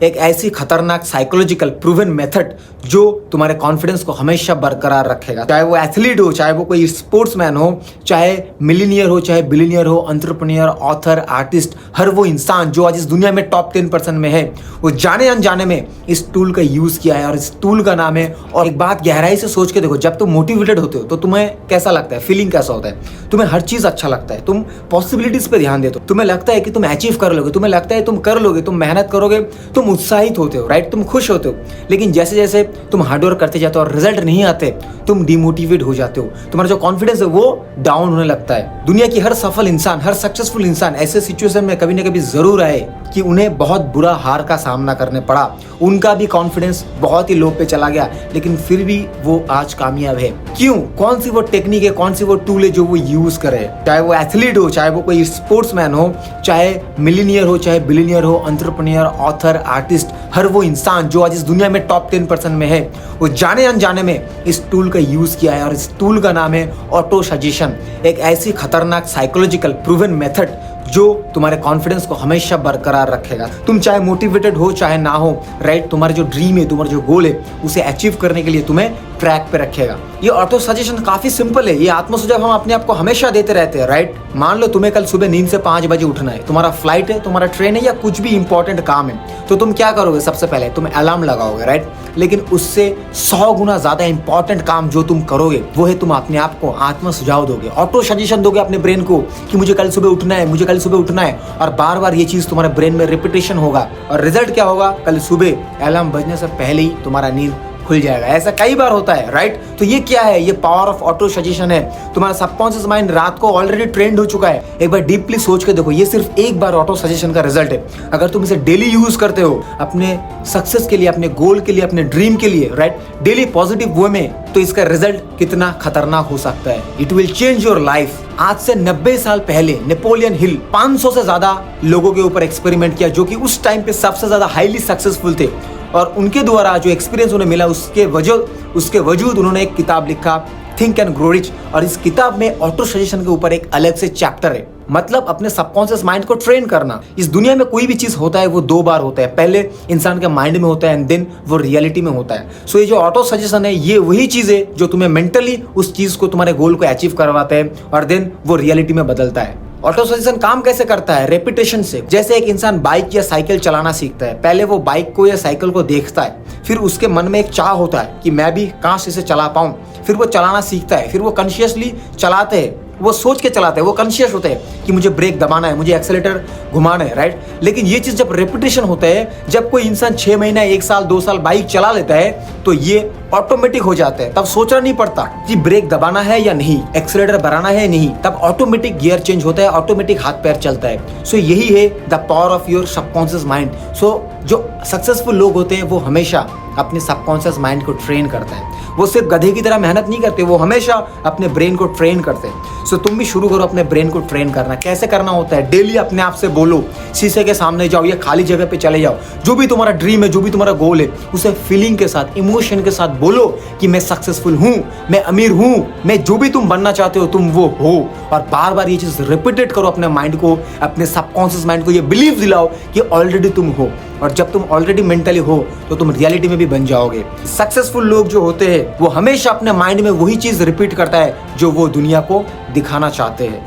एक ऐसी खतरनाक साइकोलॉजिकल प्रूवन मेथड जो तुम्हारे कॉन्फिडेंस को हमेशा बरकरार रखेगा। चाहे वो एथलीट हो, चाहे वो कोई स्पोर्ट्समैन हो, चाहे मिलीनियर हो, चाहे बिलीनियर हो, एंटरप्रेन्योर, ऑथर, आर्टिस्ट, हर वो इंसान जो आज इस दुनिया में टॉप 10% में है, वो जाने अनजाने में इस टूल का यूज किया है और इस टूल का नाम है। और एक बात गहराई से सोच के देखो, जब तुम मोटिवेटेड होते हो तो तुम्हें कैसा लगता है, फीलिंग कैसा होता है? तुम्हें हर चीज अच्छा लगता है, तुम पॉसिबिलिटीज पे ध्यान देते हो, तुम्हें लगता है कि तुम अचीव कर लोगे, तुम्हें लगता है तुम कर लोगे, तुम मेहनत करोगे, तुम उत्साहित होते हो, राइट? तुम खुश होते हो। लेकिन जैसे जैसे तुम हार्डवर्क करते जाते हो और रिजल्ट नहीं आते, तुम डिमोटिवेट हो जाते हो, तुम्हारा जो कॉन्फिडेंस है वो डाउन होने लगता है। दुनिया की हर सफल इंसान, हर सक्सेसफुल इंसान ऐसे सिचुएशन में कभी ना कभी जरूर आए कि उन्हें बहुत बुरा हार का सामना करने पड़ा, उनका भी कॉन्फिडेंस बहुत ही लो पे चला गया, लेकिन फिर भी वो आज कामयाब है। क्यों? कौन सी वो टेक्निक है, कौन सी वो टूल है जो वो यूज करे? चाहे वो एथलीट हो, चाहे वो कोई स्पोर्ट्समैन हो, चाहे मिलीनियर हो, चाहे बिलीनियर हो, एंटरप्रेन्योर, ऑथर, आर्टिस्ट, हर वो इंसान जो आज इस दुनिया में टॉप 10% में है, वो जाने अनजाने में इस टूल का यूज किया है और इस टूल का नाम है ऑटो सजेशन। एक ऐसी खतरनाक साइकोलॉजिकल प्रूवन मेथड जो तुम्हारे कॉन्फिडेंस को हमेशा बरकरार रखेगा। तुम चाहे मोटिवेटेड हो चाहे ना हो, राइट? तुम्हारे जो ड्रीम है, तुम्हारा जो गोल है, उसे अचीव करने के लिए तुम्हें ट्रैक पे रखेगा। ये ऑटो सजेशन काफी सिंपल है। ये आत्मसुझाव हम अपने आप को हमेशा देते रहते हैं, राइट? मान लो तुम्हें कल सुबह नींद से 5 बजे उठना है, तुम्हारा फ्लाइट है, तुम्हारा ट्रेन है या कुछ भी इंपॉर्टेंट काम है, तो तुम क्या करोगे? सबसे पहले तुम अलार्म लगाओगे, राइट? लेकिन उससे 100 गुना ज्यादा इंपॉर्टेंट काम जो तुम करोगे वो है तुम अपने आप को आत्मसुझाव दोगे, ऑटो सजेशन दोगे अपने ब्रेन को कि मुझे कल सुबह उठना है, मुझे कल सुबह उठना है। और बार बार ये चीज तुम्हारे ब्रेन में रिपीटेशन होगा और रिजल्ट क्या होगा? कल सुबह अलार्म बजने से पहले ही तुम्हारा नींद खुल जाएगा। ऐसा कई बार होता है, राइट? तो ये क्या है? ये पावर ऑफ ऑटो सजेशन है। तुम्हारा सबकॉन्शियस माइंड रात को ऑलरेडी ट्रेंड हो चुका है। एक बार डीपली सोच के देखो, ये सिर्फ एक बार ऑटो सजेशन का रिजल्ट है। अगर तुम इसे डेली यूज करते हो अपने सक्सेस के लिए, अपने गोल के लिए, अपने ड्रीम के लिए, राइट, डेली पॉजिटिव वे में, तो इसका रिजल्ट कितना खतरनाक हो सकता है। It will change your life. आज से 90 साल पहले नेपोलियन हिल 500 से ज्यादा लोगों के ऊपर एक्सपेरिमेंट किया जो कि उस टाइम पे सबसे ज्यादा हाईली सक्सेसफुल थे, और उनके द्वारा जो एक्सपीरियंस उन्हें मिला उसके वजूद उन्होंने एक किताब लिखा, थिंक एंड ग्रो रिच। और इस किताब में ऑटो सजेशन के ऊपर एक अलग से चैप्टर है। मतलब अपने सबकॉन्शियस माइंड को ट्रेन करना। इस दुनिया में कोई भी चीज होता है वो 2 बार होता है, पहले इंसान के माइंड में होता है एंड देन वो रियलिटी में होता है। सो ये जो ऑटो सजेशन है, ये वही चीज है जो तुम्हें मेंटली उस चीज को, तुम्हारे गोल को अचीव करवाता है और देन वो रियलिटी में बदलता है। ऑटो सजेशन काम कैसे करता है? रेपिटेशन से। जैसे एक इंसान बाइक या साइकिल चलाना सीखता है, पहले वो बाइक को या साइकिल को देखता है, फिर उसके मन में एक चाह होता है कि मैं भी काश इसे चला पाऊं, फिर वो चलाना सीखता है, फिर वो कॉन्शियसली चलाते हैं, वो सोच के चलाते हैं, वो कॉन्शियस होते हैं कि मुझे ब्रेक दबाना है, मुझे एक्सेलेरेटर घुमाना है, राइट? लेकिन ये चीज जब रेपिटेशन होता है, जब कोई इंसान 6 महीना, 1 साल, 2 साल बाइक चला लेता है, तो ये ऑटोमेटिक हो जाता है। तब सोचना नहीं पड़ता कि ब्रेक दबाना है या नहीं, एक्सेलेरेटर बढ़ाना है या नहीं, तब ऑटोमेटिक गियर चेंज होता है, ऑटोमेटिक हाथ पैर चलता है। सो यही है the power of your subconscious mind. So जो सक्सेसफुल लोग होते हैं वो हमेशा अपने सबकॉन्शियस माइंड को ट्रेन करते हैं। वो सिर्फ गधे की तरह मेहनत नहीं करते, वो हमेशा अपने ब्रेन को ट्रेन करते हैं। सो तुम भी शुरू करो अपने ब्रेन को ट्रेन करना। कैसे करना होता है? डेली अपने आप से बोलो, शीशे के सामने जाओ या खाली जगह पे चले जाओ, जो भी तुम्हारा ड्रीम है, जो भी तुम्हारा गोल है, उसे फीलिंग के साथ, इमोशन के साथ बोलो कि मैं सक्सेसफुल हूँ, मैं अमीर हूँ, मैं जो भी तुम बनना चाहते हो तुम वो हो। और बार बार ये चीज रिपीटेड करो अपने माइंड को, अपने सबकॉन्शियस माइंड को ये बिलीव दिलाओ कि ऑलरेडी तुम हो। और जब तुम ऑलरेडी मेंटली हो तो तुम रियलिटी में भी बन जाओगे। सक्सेसफुल लोग जो होते हैं वो हमेशा अपने माइंड में वही चीज रिपीट करता है जो वो दुनिया को दिखाना चाहते हैं।